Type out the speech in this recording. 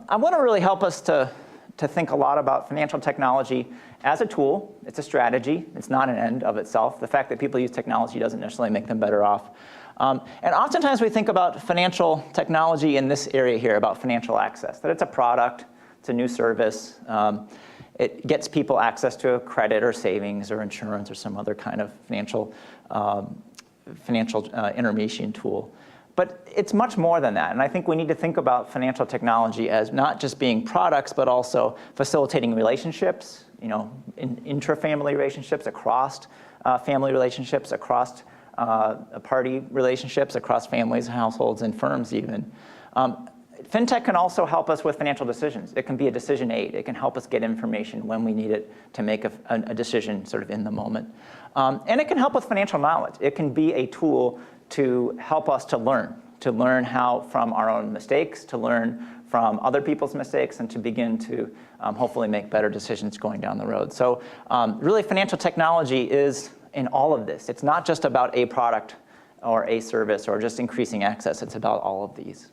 I want to really help us to think a lot about financial technology as a tool. It's a strategy. It's not an end of itself. The fact that people use technology doesn't necessarily make them better off. And oftentimes we think about financial technology in this area here, about financial access, that it's a product, it's a new service. It gets people access to a credit or savings or insurance or some other kind of financial intermediation tool. But it's much more than that, and I think we need to think about financial technology as not just being products, but also facilitating relationships, intra-family relationships, across family relationships, across party relationships, across families, households, and firms even. FinTech can also help us with financial decisions. It can be a decision aid. It can help us get information when we need it to make a decision sort of in the moment. And it can help with financial knowledge. It can be a tool to help us to learn how from our own mistakes, to learn from other people's mistakes, and to begin to hopefully make better decisions going down the road. So really financial technology is in all of this. It's not just about a product or a service or just increasing access. It's about all of these.